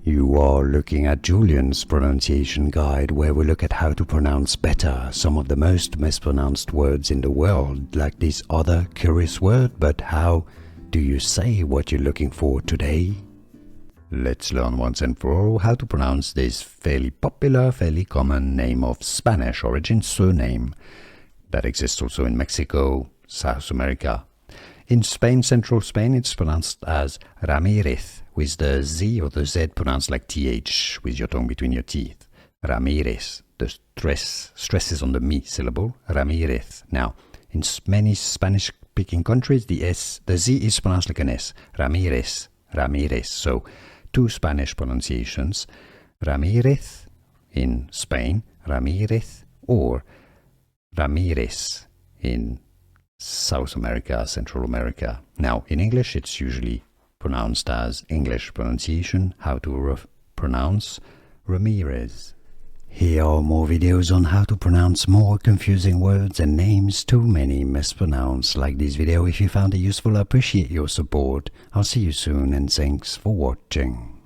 You are looking at Julian's pronunciation guide, where we look at how to pronounce better some of the most mispronounced words in the world, like this other curious word. But how do you say what you're looking for today? Let's learn once and for all how to pronounce this fairly popular, fairly common name of Spanish origin, surname, that exists also in Mexico, South America. In Spain, central Spain, it's pronounced as Ramirez, with the Z or the Z pronounced like TH, with your tongue between your teeth. Ramirez. The stress is on the mi syllable. Ramirez. Now, in many Spanish-speaking countries, the Z is pronounced like an S. Ramirez. Ramirez. So, two Spanish pronunciations. Ramirez in Spain, Ramirez, or Ramirez in South America, Central America. Now, in English, it's usually pronounced as English pronunciation, how to pronounce Ramirez. Here are more videos on how to pronounce more confusing words and names too many mispronounced. Like this video if you found it useful. I appreciate your support. I'll see you soon and thanks for watching.